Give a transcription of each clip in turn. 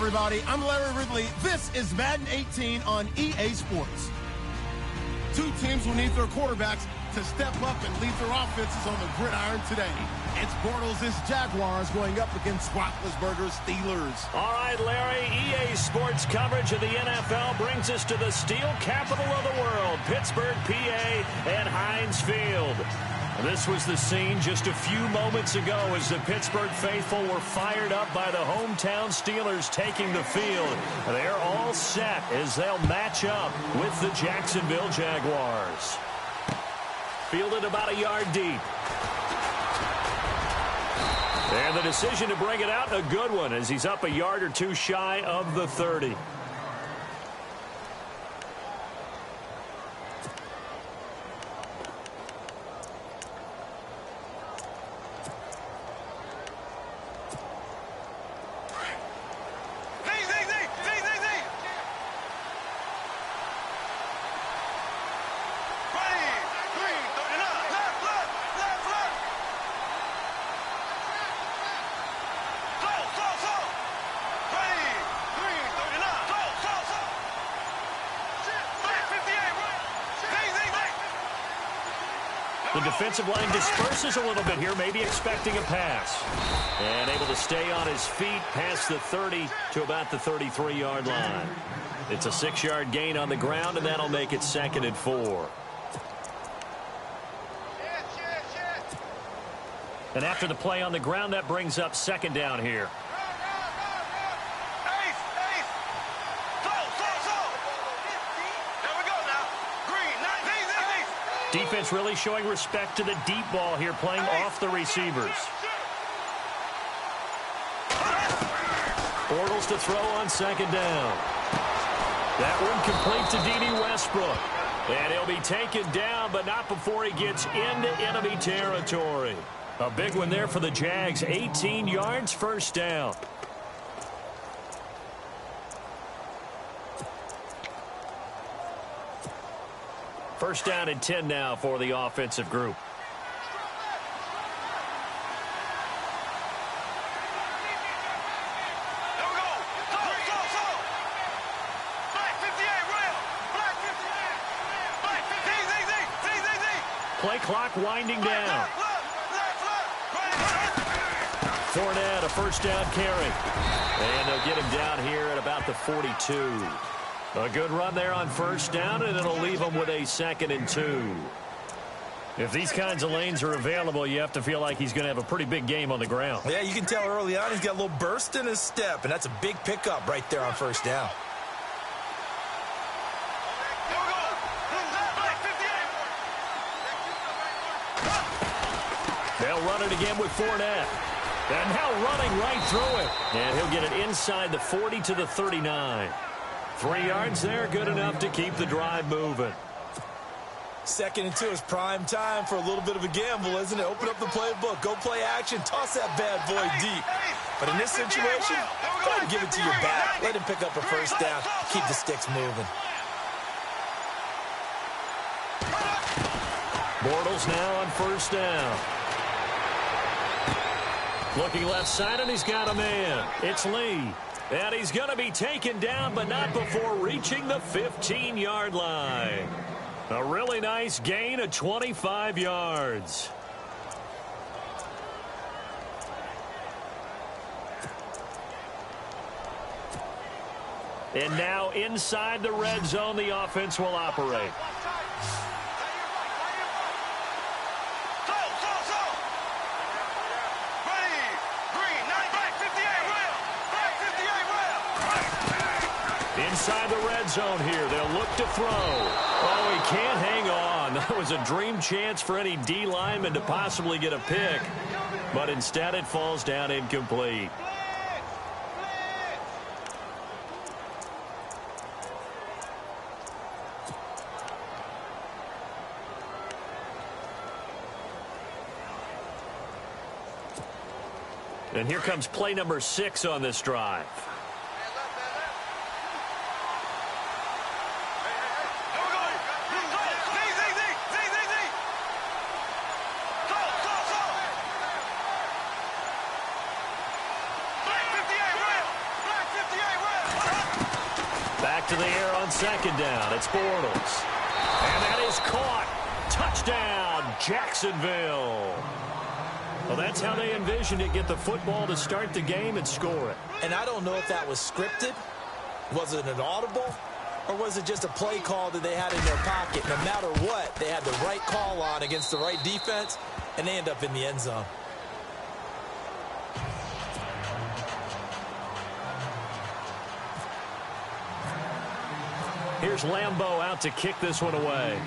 everybody. I'm Larry Ridley. This is Madden 18 on EA Sports. Two teams will need their quarterbacks to step up and lead their offenses on the gridiron today. It's Bortles' Jaguars going up against Roethlisberger's Steelers. All right, Larry, EA Sports coverage of the NFL brings us to the steel capital of the world, Pittsburgh, PA, and Heinz Field. This was the scene just a few moments ago as the Pittsburgh faithful were fired up by the hometown Steelers taking the field. They're all set as they'll match up with the Jacksonville Jaguars. Fielded about a yard deep. And the decision to bring it out, a good one, as he's up a yard or two shy of the 30. The defensive line disperses a little bit here, maybe expecting a pass. And able to stay on his feet past the 30 to about the 33-yard line. It's a 6-yard gain on the ground, and that'll make it 2nd and 4. And after the play on the ground, that brings up 2nd down here. Defense really showing respect to the deep ball here, playing off the receivers. Bortles to throw on 2nd down. That one complete to D.D. Westbrook. And he'll be taken down, but not before he gets into enemy territory. A big one there for the Jags. 18 yards, 1st down. First down and 10 now for the offensive group. Play clock winding down. Fournette, a 1st down carry. And they'll get him down here at about the 42. A good run there on 1st down, and it'll leave them with a 2nd and 2. If these kinds of lanes are available, you have to feel like he's going to have a pretty big game on the ground. Yeah, you can tell early on he's got a little burst in his step, and that's a big pickup right there on 1st down. They'll run it again with Fournette. And now running right through it. And he'll get it inside the 40 to the 39. 3 yards there, good enough to keep the drive moving. 2nd and 2 is prime time for a little bit of a gamble, isn't it? Open up the playbook, go play action, toss that bad boy deep. But in this situation, go ahead and give it to your back. Let him pick up a 1st down, keep the sticks moving. Bortles now on 1st down. Looking left side, and he's got a man. It's Lee. And he's going to be taken down, but not before reaching the 15-yard line. A really nice gain of 25 yards. And now inside the red zone, the offense will operate. Inside the red zone here, they'll look to throw. Oh, he can't hang on. That was a dream chance for any D lineman to possibly get a pick, but instead it falls down incomplete. And here comes play number 6 on this drive. Back to the air on second down. It's Bortles. And that is caught. Touchdown, Jacksonville. Well, that's how they envisioned it. Get the football to start the game and score it. And I don't know if that was scripted. Was it an audible? Or was it just a play call that they had in their pocket? No matter what, they had the right call on against the right defense, and they end up in the end zone. Here's Lambeau out to kick this one away.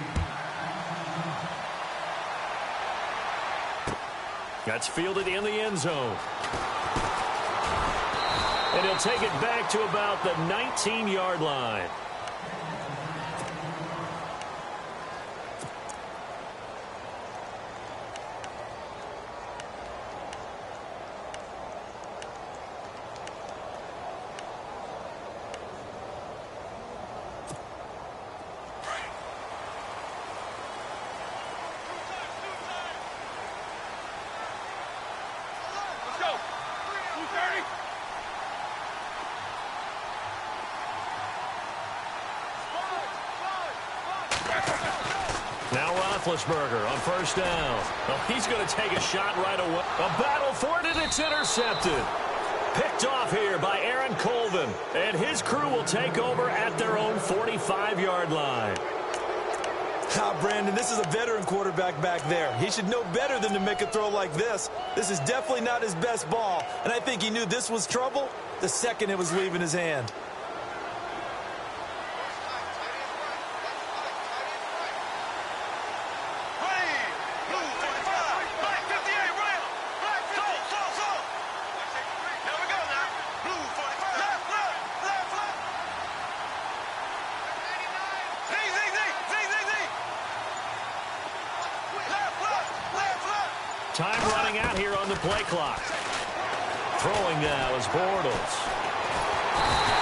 That's fielded in the end zone. And he'll take it back to about the 19-yard line. Now Roethlisberger on first down. Well, he's going to take a shot right away. A battle for it, and it's intercepted. Picked off here by Aaron Colvin. And his crew will take over at their own 45-yard line. Brandon, this is a veteran quarterback back there. He should know better than to make a throw like this. This is definitely not his best ball. And I think he knew this was trouble the second it was leaving his hand. Time running out here on the play clock. Throwing now is Bortles.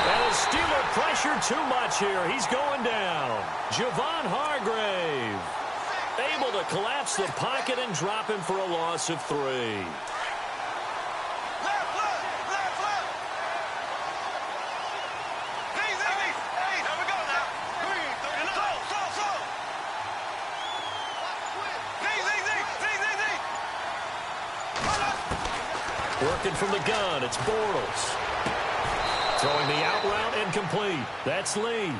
And the Steeler pressure too much here. He's going down. Javon Hargrave able to collapse the pocket and drop him for a loss of 3. Working from the gun, it's Bortles. Throwing the out route incomplete. That's Lee.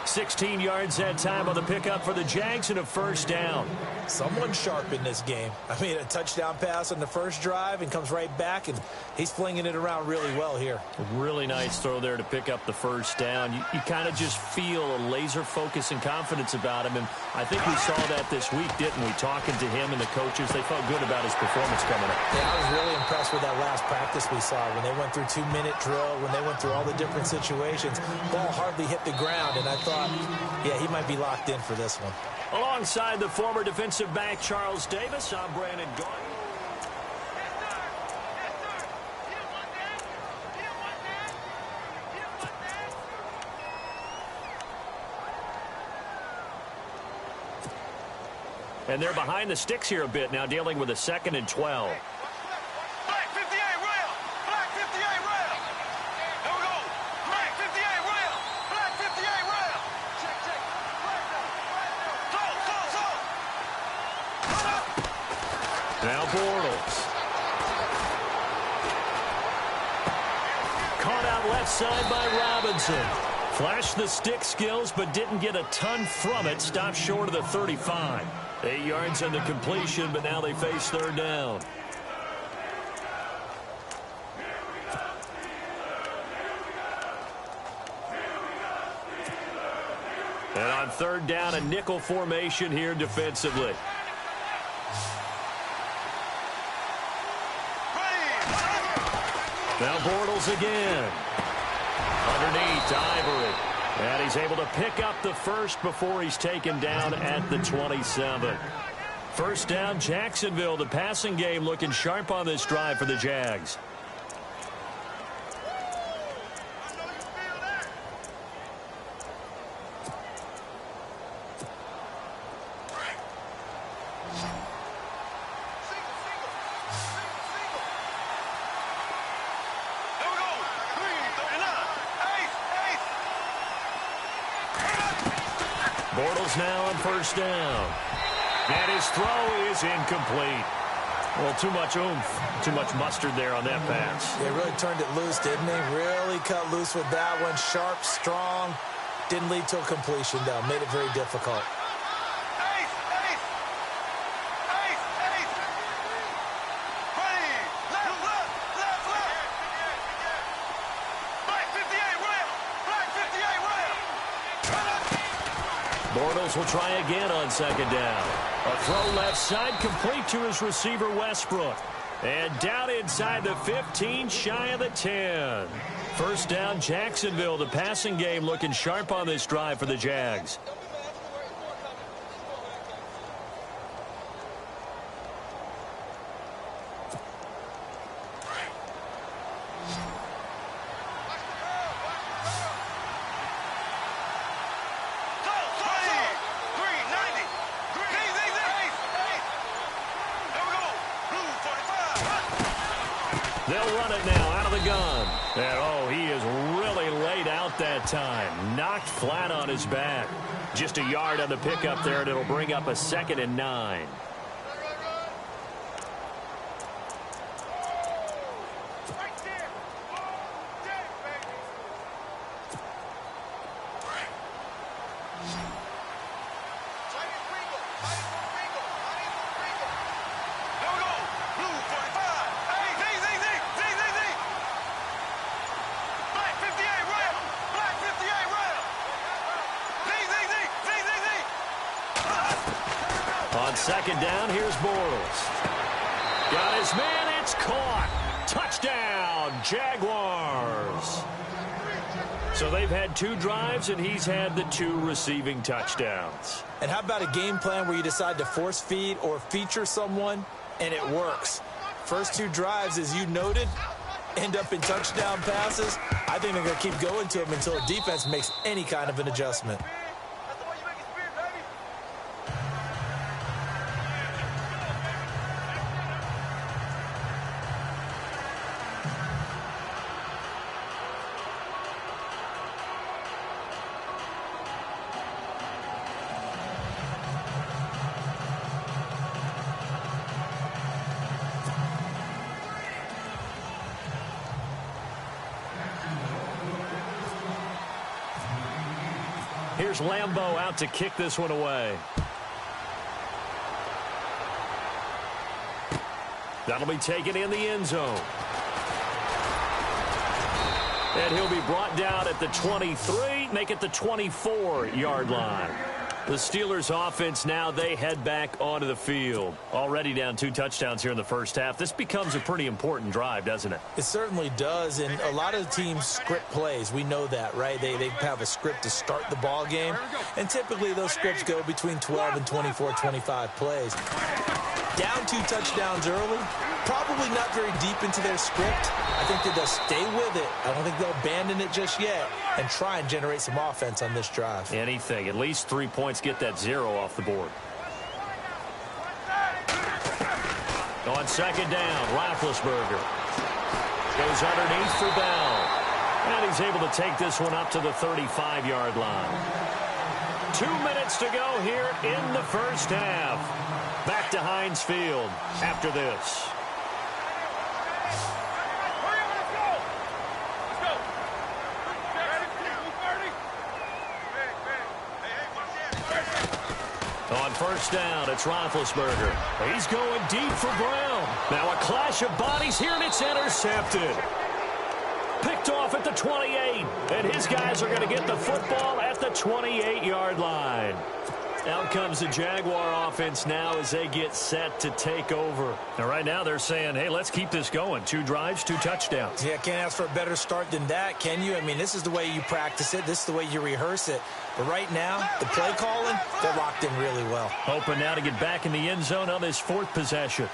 16 yards that time on the pickup for the Jags and a first down. Someone sharp in this game. I mean, a touchdown pass on the first drive and comes right back, and he's flinging it around really well here. A really nice throw there to pick up the first down. You kind of just feel a laser focus and confidence about him, and I think we saw that this week, didn't we? Talking to him and the coaches, they felt good about his performance coming up. Yeah, I was really impressed with that last practice we saw when they went through 2-minute drill, when they went through all the different situations. Ball hardly hit the ground, and I thought, yeah, he might be locked in for this one. Alongside the former defensive back Charles Davis, I'm Brandon Gordon. And they're behind the sticks here a bit now, dealing with a 2nd and 12. Now Bortles. Caught out left side by Robinson. Flashed the stick skills, but didn't get a ton from it. Stopped short of the 35. 8 yards on the completion, but now they face third down. And on third down, a nickel formation here defensively. Now Bortles again. Underneath to Ivory. And he's able to pick up the first before he's taken down at the 27. First down, Jacksonville. The passing game looking sharp on this drive for the Jags. Bortles now on first down. And his throw is incomplete. Well, too much oomph, too much mustard there on that pass. They really turned it loose, didn't they? Really cut loose with that one. Sharp, strong. Didn't lead to a completion, though. Made it very difficult. Bortles will try again on second down. A throw left side complete to his receiver, Westbrook. And down inside the 15, shy of the 10. First down, Jacksonville. The passing game looking sharp on this drive for the Jags. They'll run it now out of the gun. And, oh, he is really laid out that time. Knocked flat on his back. Just a yard on the pickup there, and it'll bring up a 2nd and 9. On second down, here's Bortles. Got his man, it's caught. Touchdown, Jaguars. So they've had 2 drives, and he's had the 2 receiving touchdowns. And how about a game plan where you decide to force feed or feature someone, and it works? First 2 drives, as you noted, end up in touchdown passes. I think they're going to keep going to them until the defense makes any kind of an adjustment. Here's Lambeau out to kick this one away. That'll be taken in the end zone. And he'll be brought down at the 23, make it the 24-yard line. The Steelers offense now, they head back onto the field. Already down 2 touchdowns here in the first half. This becomes a pretty important drive, doesn't it? It certainly does, and a lot of teams script plays. We know that, right? They have a script to start the ball game, and typically those scripts go between 12 and 24, 25 plays. Down 2 touchdowns early, probably not very deep into their script. I think that they'll stay with it. I don't think they'll abandon it just yet and try and generate some offense on this drive. Anything. At least 3 points, get that 0 off the board. On second down, Roethlisberger goes underneath for Bell. And he's able to take this one up to the 35-yard line. 2 minutes to go here in the first half. Back to Heinz Field after this. On first down, it's Roethlisberger. He's going deep for Brown. Now a clash of bodies here, and it's intercepted. Picked off at the 28, and his guys are going to get the football at the 28-yard line. Out comes the Jaguar offense now as they get set to take over. Now, right now they're saying, hey, let's keep this going. 2 drives, 2 touchdowns. Yeah, can't ask for a better start than that, can you? I mean, this is the way you practice it. This is the way you rehearse it. But right now, the play calling, they're locked in really well. Hoping now to get back in the end zone on this 4th possession.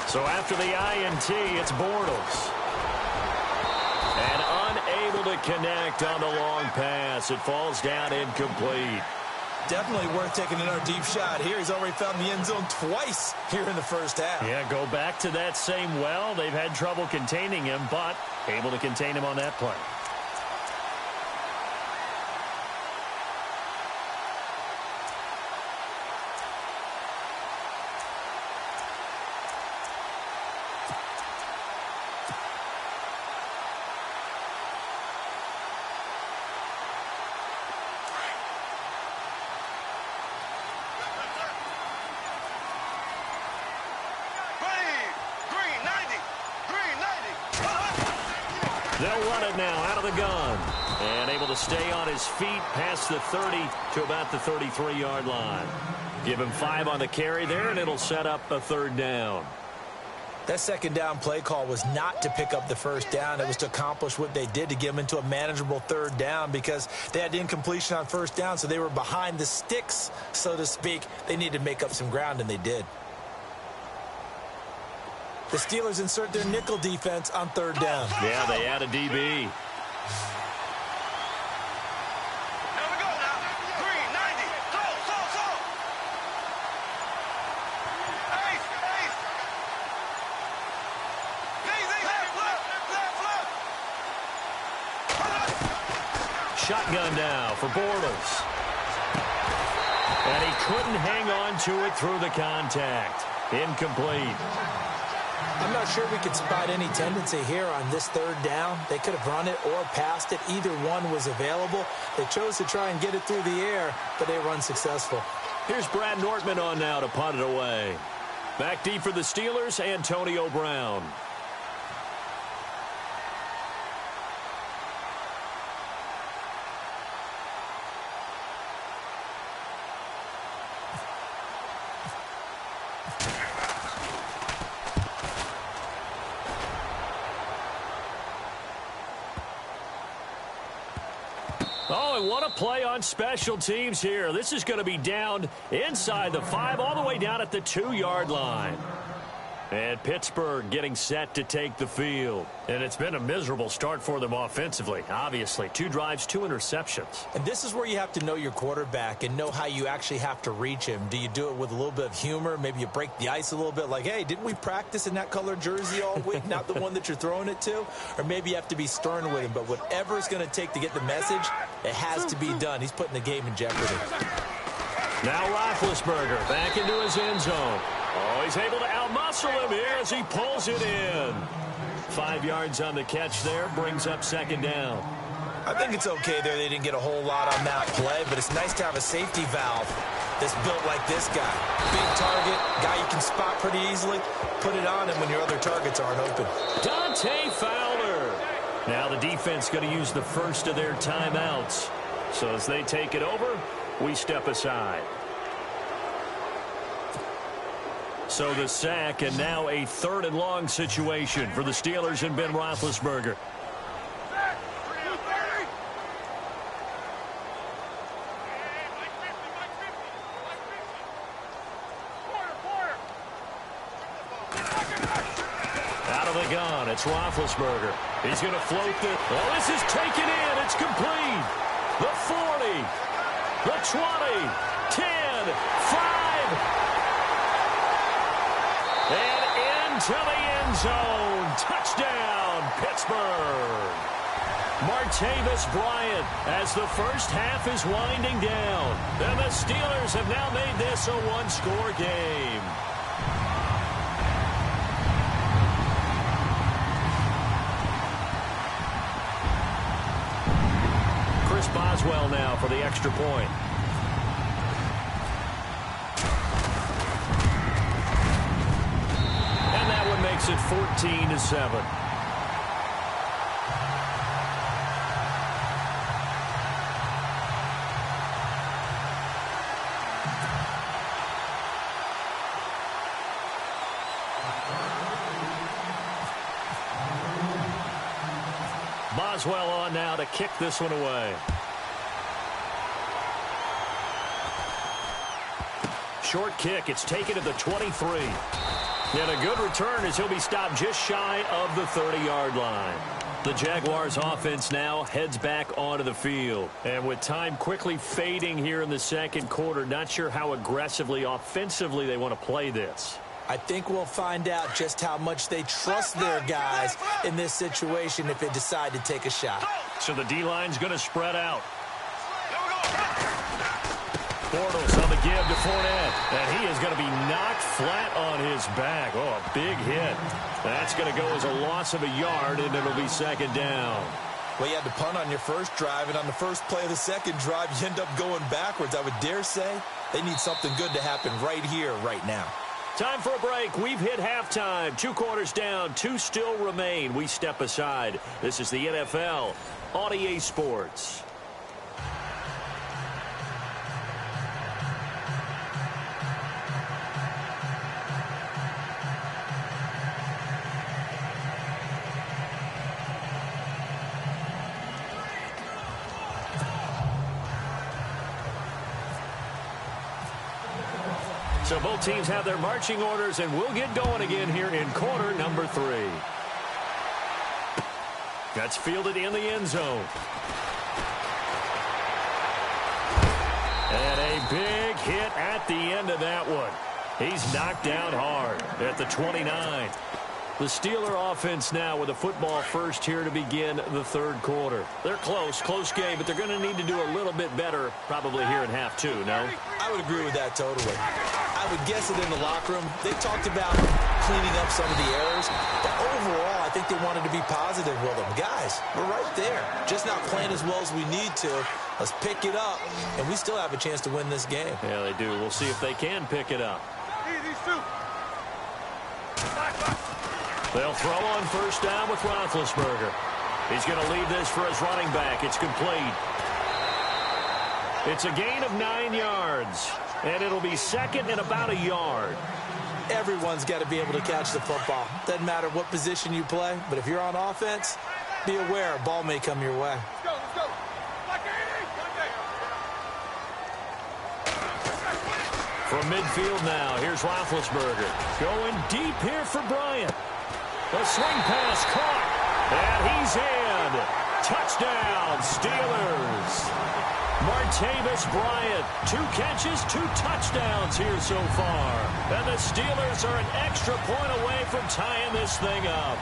So after the INT, it's Bortles. And unable to connect on the long pass. It falls down incomplete. Definitely worth taking another deep shot here. He's already found the end zone twice here in the first half. Yeah, go back to that same well. They've had trouble containing him, but able to contain him on that play. They'll run it now out of the gun. And able to stay on his feet past the 30 to about the 33-yard line. Give him 5 on the carry there, and it'll set up a 3rd down. That second down play call was not to pick up the first down. It was to accomplish what they did, to get them into a manageable 3rd down, because they had incompletion on first down, so they were behind the sticks, so to speak. They needed to make up some ground, and they did. The Steelers insert their nickel defense on 3rd down. Yeah, they add a DB. Shotgun now for Bortles. And he couldn't hang on to it through the contact. Incomplete. I'm not sure we could spot any tendency here on this 3rd down. They could have run it or passed it. Either one was available. They chose to try and get it through the air, but they were unsuccessful. Here's Brad Nortman on now to punt it away. Back deep for the Steelers, Antonio Brown. Oh, and what a play on special teams here. This is going to be down inside the 5, all the way down at the 2-yard line. And Pittsburgh getting set to take the field. And it's been a miserable start for them offensively, obviously. 2 drives, 2 interceptions. And this is where you have to know your quarterback and know how you actually have to reach him. Do you do it with a little bit of humor? Maybe you break the ice a little bit, like, hey, didn't we practice in that color jersey all week, not the one that you're throwing it to? Or maybe you have to be stern with him. But whatever it's going to take to get the message, it has to be done. He's putting the game in jeopardy. Now Roethlisberger back into his end zone. Oh, he's able to outmuscle him here as he pulls it in. 5 yards on the catch there, brings up 2nd down. I think it's okay there. They didn't get a whole lot on that play, but it's nice to have a safety valve that's built like this guy. Big target, guy you can spot pretty easily. Put it on him when your other targets aren't open. Dante Fowler. Now the defense going to use the first of their timeouts. So as they take it over, we step aside. So the sack, and now a 3rd and long situation for the Steelers and Ben Roethlisberger. Out of the gun, it's Roethlisberger. He's going to float this. Oh, this is taken in. It's complete. The 40, the 20, 10, 5. And into the end zone. Touchdown, Pittsburgh. Martavis Bryant as the first half is winding down. And the Steelers have now made this a 1-score game. Chris Boswell now for the extra point. Makes it 14-7. Boswell on now to kick this one away. Short kick. It's taken to the 23. And a good return as he'll be stopped just shy of the 30-yard line. The Jaguars offense now heads back onto the field. And with time quickly fading here in the second quarter, not sure how aggressively, offensively they want to play this. I think we'll find out just how much they trust their guys in this situation if they decide to take a shot. So the D-line's going to spread out. Bortles on the give to Fournette, and he is going to be knocked flat on his back. Oh, a big hit. That's going to go as a loss of a yard, and it'll be second down. Well, you had to punt on your first drive, and on the first play of the second drive, you end up going backwards. I would dare say they need something good to happen right here, right now. Time for a break. We've hit halftime. 2 quarters down, 2 still remain. We step aside. This is the NFL on EA Sports. So both teams have their marching orders, and we'll get going again here in quarter number 3. That's fielded in the end zone. And a big hit at the end of that one. He's knocked down hard at the 29. The Steeler offense now with a football first here to begin the third quarter. They're close game, but they're going to need to do a little bit better probably here in half 2, no? I would agree with that totally. I would guess that in the locker room, they talked about cleaning up some of the errors, but overall, I think they wanted to be positive with them. Guys, we're right there. Just not playing as well as we need to. Let's pick it up, and we still have a chance to win this game. Yeah, they do. We'll see if they can pick it up. They'll throw on first down with Roethlisberger. He's going to leave this for his running back. It's complete. It's a gain of 9 yards, and it'll be second and about a yard. Everyone's got to be able to catch the football. Doesn't matter what position you play, but if you're on offense, be aware a ball may come your way. Let's go. From midfield now, here's Roethlisberger. Going deep here for Bryant. The swing pass caught, and he's in. Touchdown, Steelers. Martavis Bryant, 2 catches, 2 touchdowns here so far. And the Steelers are an extra point away from tying this thing up.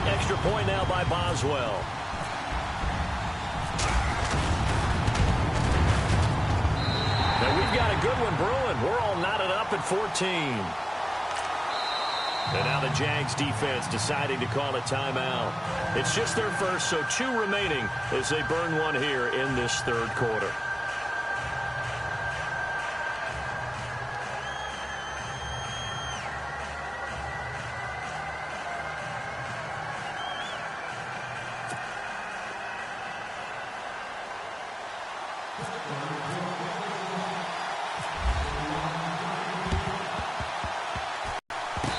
Extra point now by Boswell. And we've got a good one brewing. We're all knotted up at 14. And now the Jags defense deciding to call a timeout. It's just their first, so 2 remaining as they burn one here in this third quarter.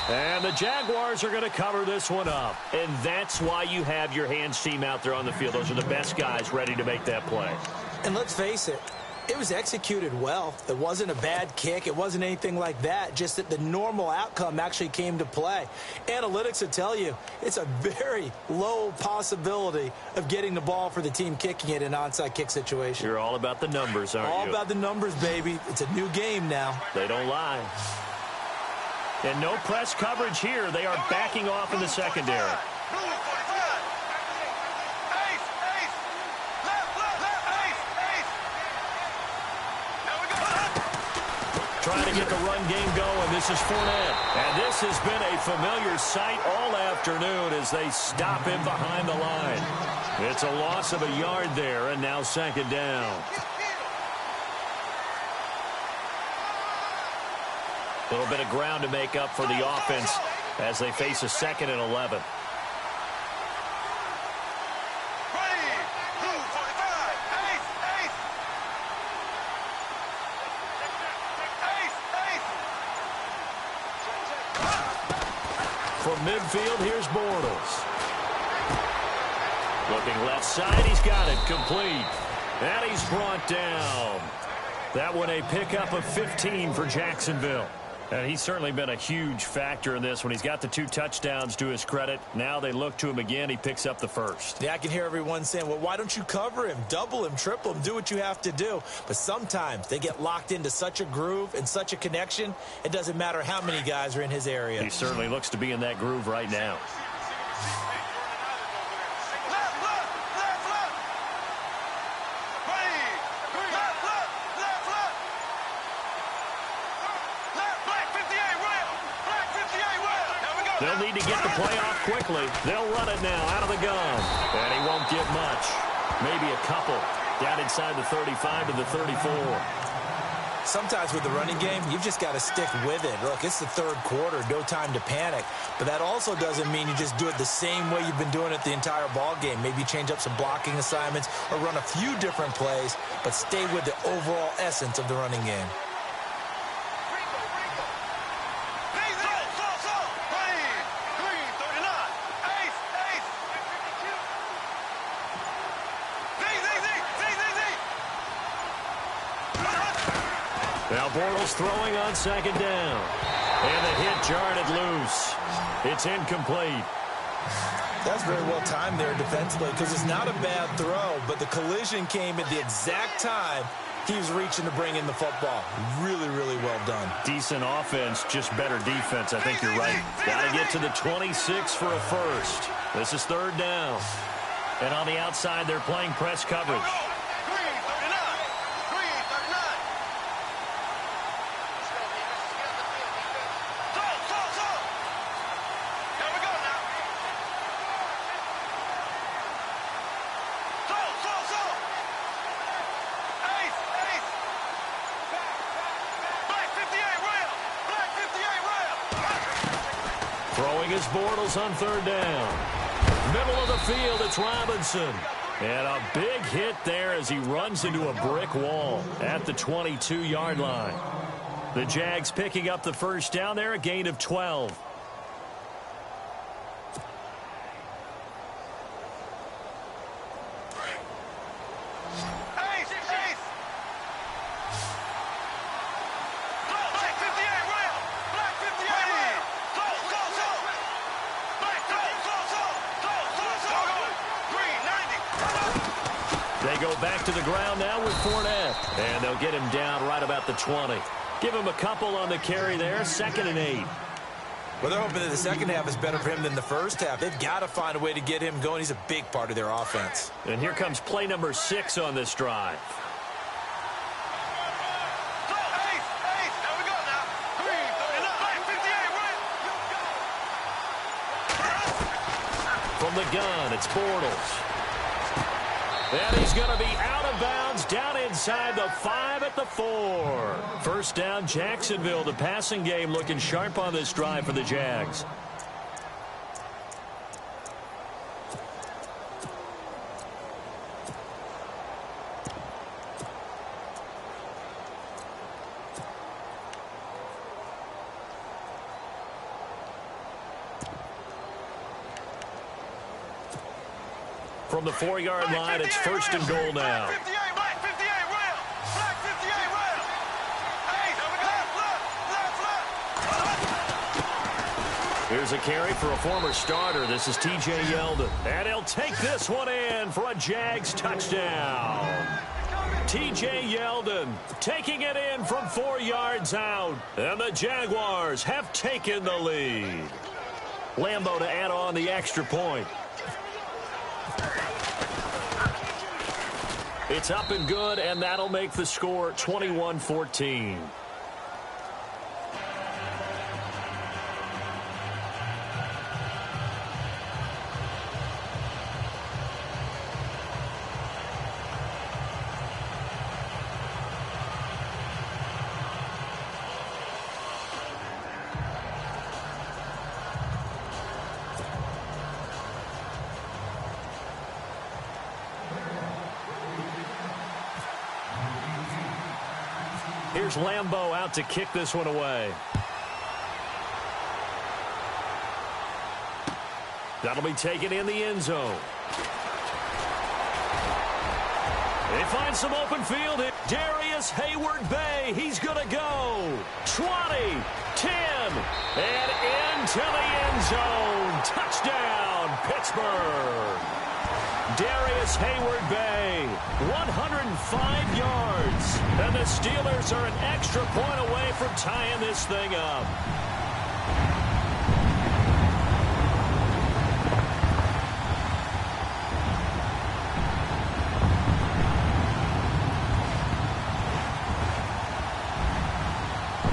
And the Jaguars are going to cover this one up. And that's why you have your hands team out there on the field. Those are the best guys ready to make that play. And let's face it, it was executed well. It wasn't a bad kick. It wasn't anything like that. Just that the normal outcome actually came to play. Analytics will tell you it's a very low possibility of getting the ball for the team kicking it in an onside kick situation. You're all about the numbers, aren't you? All about the numbers, baby. It's a new game now. They don't lie. And no press coverage here. They are backing off in the secondary. Trying to get the run game going. This is Fournette. And this has been a familiar sight all afternoon as they stop him behind the line. It's a loss of a yard there, and now second down. A little bit of ground to make up for the offense as they face a 2nd and 11. From midfield, here's Bortles. Looking left side, he's got it complete. And he's brought down. That one a pickup of 15 for Jacksonville. And he's certainly been a huge factor in this when he's got the 2 touchdowns to his credit. Now they look to him again. He picks up the first. Yeah, I can hear everyone saying, well, why don't you cover him? Double him, triple him, do what you have to do. But sometimes they get locked into such a groove and such a connection, it doesn't matter how many guys are in his area. He certainly looks to be in that groove right now. They'll need to get the play off quickly. They'll run it now out of the gun. And he won't get much. Maybe a couple. Down inside the 35 to the 34. Sometimes with the running game, you've just got to stick with it. Look, it's the third quarter, no time to panic. But that also doesn't mean you just do it the same way you've been doing it the entire ball game. Maybe change up some blocking assignments or run a few different plays, but stay with the overall essence of the running game. Now Bortles throwing on second down. And the hit jarred it loose. It's incomplete. That's very well timed there defensively because it's not a bad throw, but the collision came at the exact time he was reaching to bring in the football. Really, really well done. Decent offense, just better defense. I think you're right. Got to get to the 26 for a first. This is third down. And on the outside, they're playing press coverage. Throwing his Bortles on third down. Middle of the field, it's Robinson. And a big hit there as he runs into a brick wall at the 22-yard line. The Jags picking up the first down there, a gain of 12. They go back to the ground now with Fournette. And they'll get him down right about the 20. Give him a couple on the carry there, 2nd and 8. Well, they're hoping that the second half is better for him than the first half. They've got to find a way to get him going. He's a big part of their offense. And here comes play number 6 on this drive. From the gun, it's Bortles. And he's going to be out of bounds down inside the 5 at the 4. First down, Jacksonville. The passing game looking sharp on this drive for the Jags. From the 4-yard line, it's 1st and goal now. Here's a carry for a former starter. This is T.J. Yeldon. And he'll take this one in for a Jags touchdown. T.J. Yeldon taking it in from 4 yards out. And the Jaguars have taken the lead. Lambeau to add on the extra point. It's up and good, and that'll make the score 21-14. Here's Lambeau out to kick this one away. That'll be taken in the end zone. They find some open field. Darius Hayward-Bay, he's going to go. 20, 10, and into the end zone. Touchdown, Pittsburgh. Darius Hayward-Bay, 105 yards. And the Steelers are an extra point away from tying this thing up.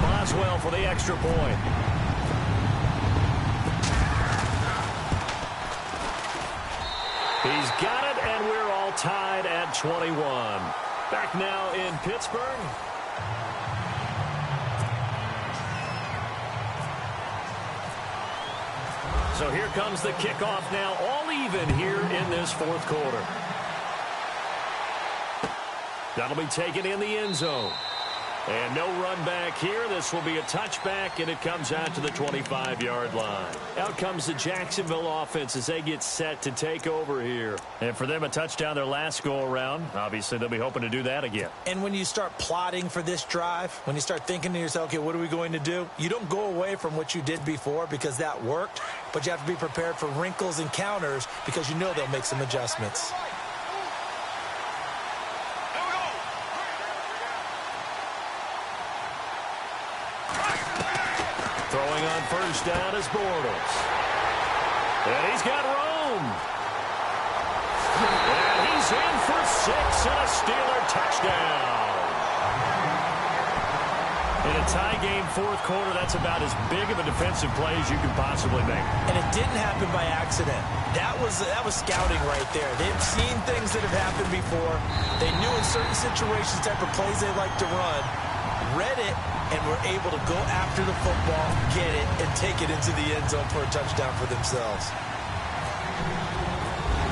Boswell for the extra point. He's got it, and we're all tied at 21. Back now in Pittsburgh. So here comes the kickoff now, all even here in this fourth quarter. That'll be taken in the end zone. And no run back here. This will be a touchback, and it comes out to the 25-yard line. Out comes the Jacksonville offense as they get set to take over here. And for them, a touchdown their last go-around. Obviously, they'll be hoping to do that again. And when you start plotting for this drive, when you start thinking to yourself, okay, what are we going to do? You don't go away from what you did before because that worked, but you have to be prepared for wrinkles and counters because you know they'll make some adjustments. Throwing on first down is Bortles. And he's got Rome. And he's in for 6 and a Steeler touchdown. In a tie game fourth quarter, that's about as big of a defensive play as you can possibly make. And it didn't happen by accident. That was scouting right there. They've seen things that have happened before. They knew in certain situations type of plays they like to run. Read it, and were able to go after the football, get it, and take it into the end zone for a touchdown for themselves.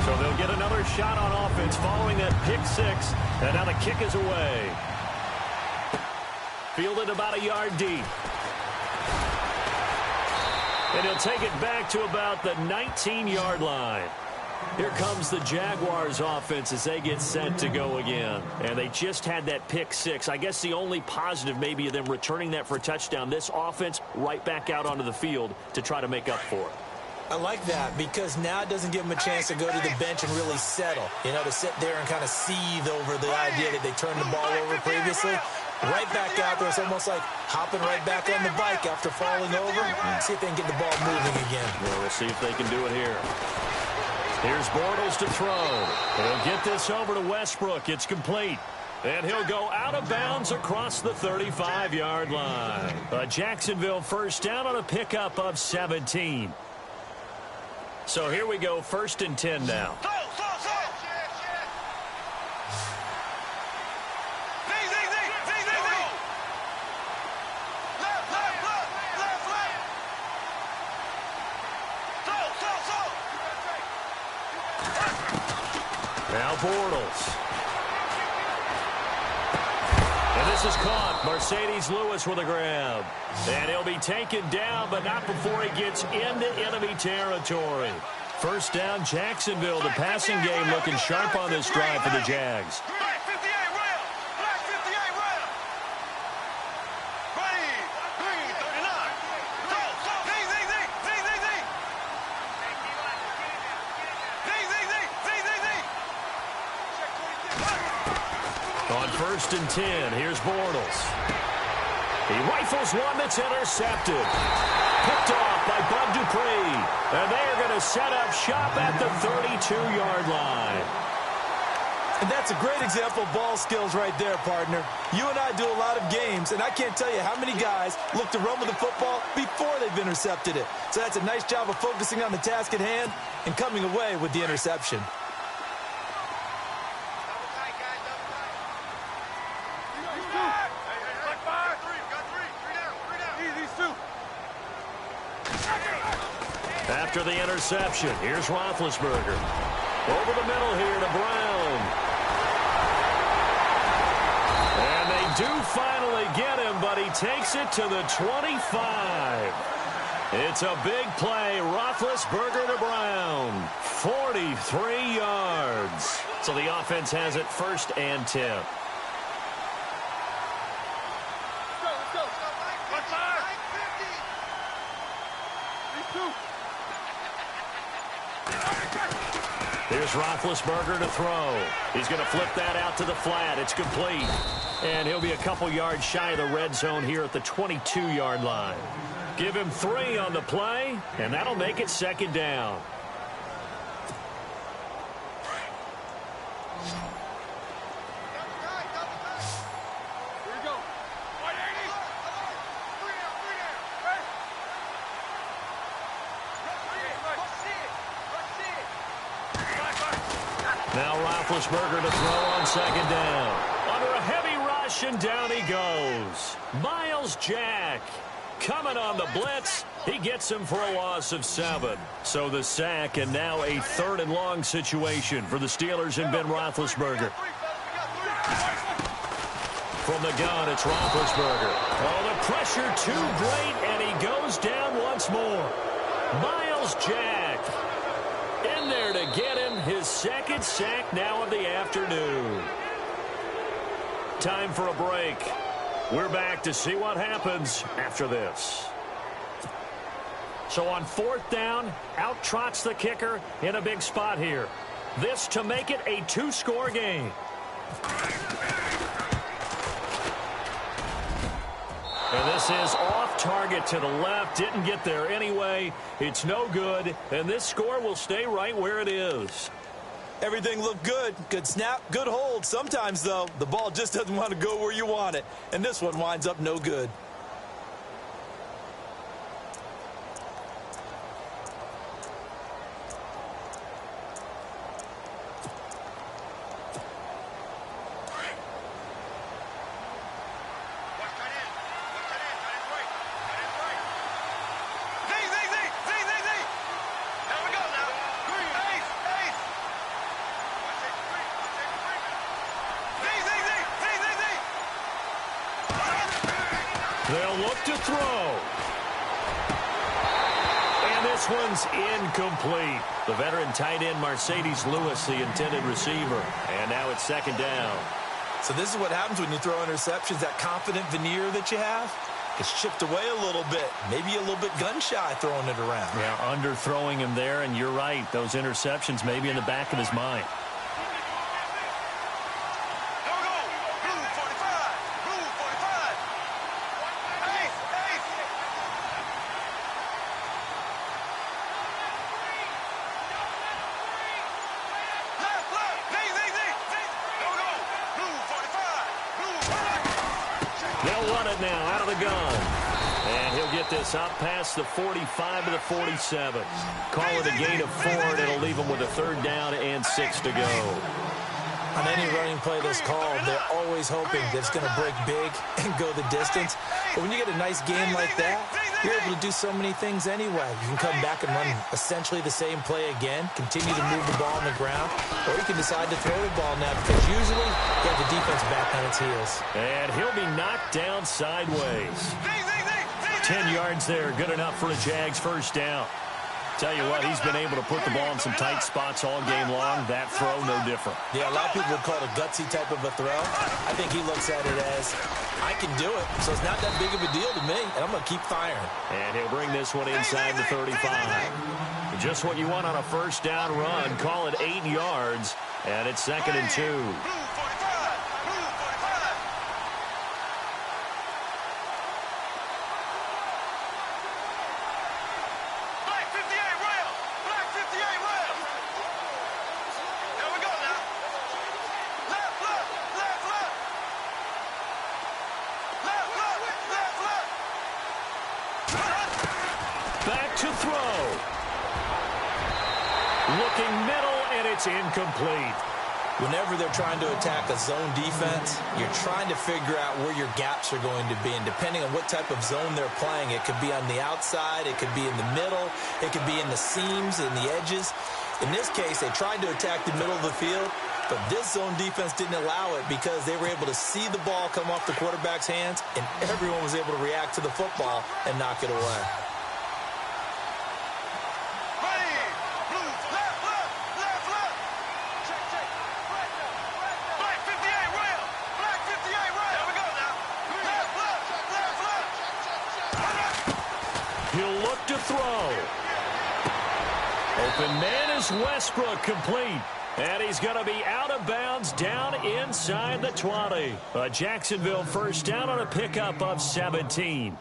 So they'll get another shot on offense following that pick six, and now the kick is away. Fielded about a yard deep. And he'll take it back to about the 19-yard line. Here comes the Jaguars offense as they get set to go again. And they just had that pick six. I guess the only positive maybe of them returning that for a touchdown. This offense right back out onto the field to try to make up for it. I like that because now it doesn't give them a chance to go to the bench and really settle. You know, to sit there and kind of seethe over the idea that they turned the ball over previously. Right back out there. It's almost like hopping right back on the bike after falling over. See if they can get the ball moving again. Well, we'll see if they can do it here. Here's Bortles to throw. He'll get this over to Westbrook. It's complete. And he'll go out of bounds across the 35-yard line. A Jacksonville first down on a pickup of 17. So here we go, 1st and 10 now. Now Bortles. And this is caught. Mercedes Lewis with a grab. And he'll be taken down, but not before he gets into enemy territory. First down, Jacksonville. The passing game looking sharp on this drive for the Jags. On 1st and 10, here's Bortles. He rifles one that's intercepted. Picked off by Bud Dupree. And they are going to set up shop at the 32-yard line. And that's a great example of ball skills right there, partner. You and I do a lot of games, and I can't tell you how many guys look to run with the football before they've intercepted it. So that's a nice job of focusing on the task at hand and coming away with the interception. After the interception, here's Roethlisberger. Over the middle here to Brown. And they do finally get him, but he takes it to the 25. It's a big play. Roethlisberger to Brown. 43 yards. So the offense has it 1st and 10. Here's Roethlisberger to throw. He's going to flip that out to the flat. It's complete. And he'll be a couple yards shy of the red zone here at the 22-yard line. Give him 3 on the play, and that'll make it 2nd down. Now Roethlisberger to throw on 2nd down. Under a heavy rush, and down he goes. Myles Jack coming on the blitz. He gets him for a loss of 7. So the sack, and now a 3rd and long situation for the Steelers and Ben Roethlisberger. From the gun, it's Roethlisberger. Oh, the pressure too great, and he goes down once more. Myles Jack in there to get him, his 2nd sack now of the afternoon. Time for a break. We're back to see what happens after this. So on 4th down, out trots the kicker in a big spot here. This to make it a 2-score game. And this is off target to the left. Didn't get there anyway. It's no good. And this score will stay right where it is. Everything looked good. Good snap, good hold. Sometimes, though, the ball just doesn't want to go where you want it. And this one winds up no good. They'll look to throw. And this one's incomplete. The veteran tight end Mercedes Lewis, the intended receiver. And now it's 2nd down. So this is what happens when you throw interceptions. That confident veneer that you have gets chipped away a little bit. Maybe a little bit gun-shy throwing it around. Yeah, underthrowing him there, and you're right. Those interceptions may be in the back of his mind. They'll run it now out of the gun. And he'll get this up past the 45 to the 47. Call it a gain of 4, and it'll leave him with a 3rd down and 6 to go. On any running play that's called, they're always hoping that it's going to break big and go the distance. But when you get a nice game like that, you're able to do so many things anyway. You can come back and run essentially the same play again, continue to move the ball on the ground, or you can decide to throw the ball now because usually you have the defense back on its heels. And he'll be knocked down sideways. 10 yards there, good enough for a Jags 1st down. Tell you what, he's been able to put the ball in some tight spots all game long. That throw, no different. Yeah, a lot of people would call it a gutsy type of a throw. I think he looks at it as, I can do it, so it's not that big of a deal to me, and I'm going to keep firing. And he'll bring this one inside the 35. Just what you want on a 1st down run. Call it 8 yards, and it's 2nd and 2. Back to throw. Looking middle, and it's incomplete. Whenever they're trying to attack a zone defense, you're trying to figure out where your gaps are going to be. And depending on what type of zone they're playing, it could be on the outside, it could be in the middle, it could be in the seams and the edges. In this case, they tried to attack the middle of the field, but this zone defense didn't allow it because they were able to see the ball come off the quarterback's hands, and everyone was able to react to the football and knock it away. throw. Open man is Westbrook, complete. And he's going to be out of bounds down inside the 20. A Jacksonville first down on a pickup of 17.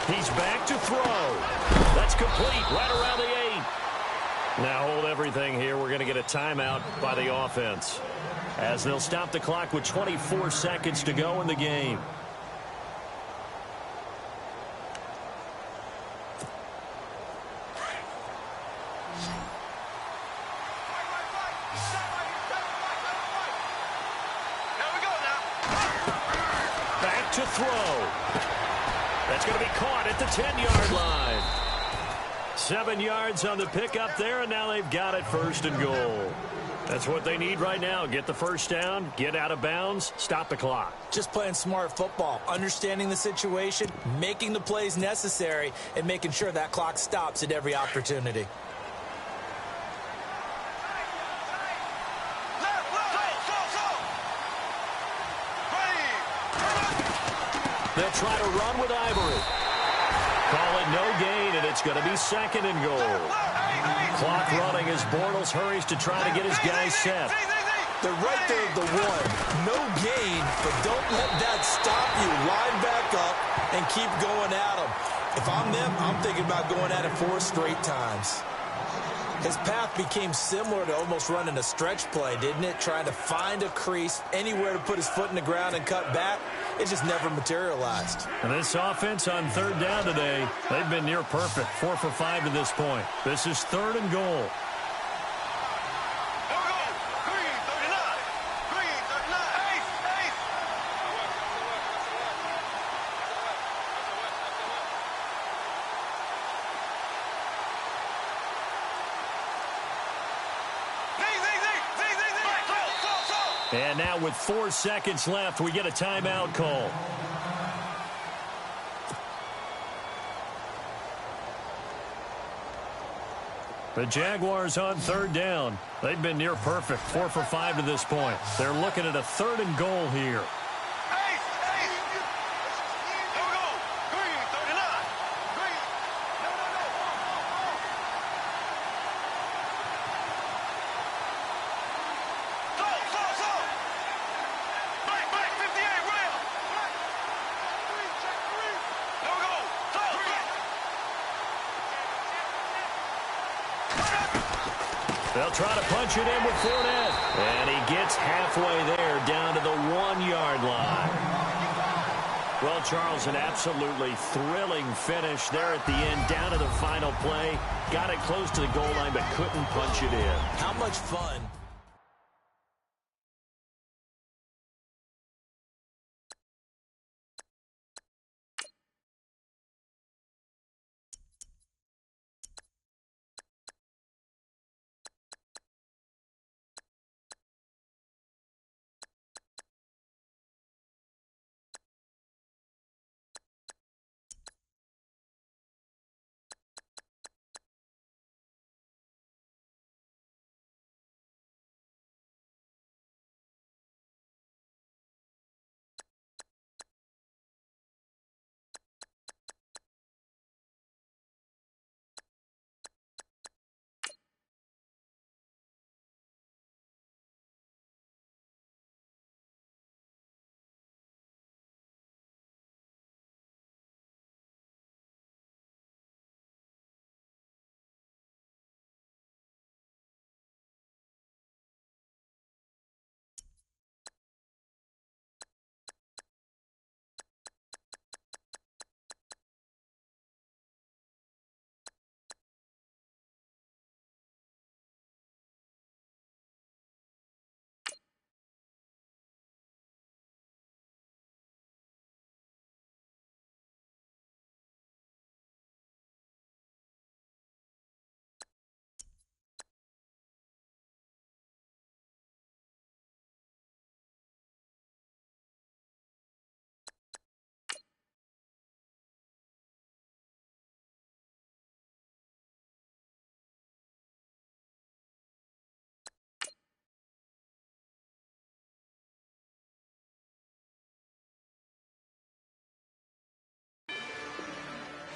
He's back to throw. That's complete right around the 8. Now hold everything here. We're going to get a timeout by the offense, as they'll stop the clock with 24 seconds to go in the game. Back to throw. That's going to be caught at the 10-yard line. 7 yards on the pickup there, and now they've got it first and goal. That's what they need right now. Get the first down, get out of bounds, stop the clock. Just playing smart football, understanding the situation, making the plays necessary, and making sure that clock stops at every opportunity. They'll try to run with Ivory. Call it no gain, and it's going to be second and goal. Clock running as Bortles hurries to try to get his guys set. They're right there at the 1. No gain, but don't let that stop you. Line back up and keep going at them. If I'm them, I'm thinking about going at it 4 straight times. His path became similar to almost running a stretch play, didn't it? Trying to find a crease, anywhere to put his foot in the ground and cut back. It just never materialized. And this offense on third down today, they've been near perfect. 4 for 5 to this point. This is third and goal. And now with 4 seconds left, we get a timeout call. The Jaguars on third down. They've been near perfect. 4 for 5 to this point. They're looking at a third and goal here. They'll try to punch it in with Fournette. And he gets halfway there, down to the 1-yard line. Well, Charles, an absolutely thrilling finish there at the end, down to the final play. Got it close to the goal line, but couldn't punch it in. How much fun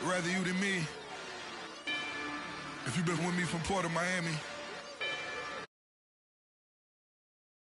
rather you than me. If you've been with me from Port of Miami,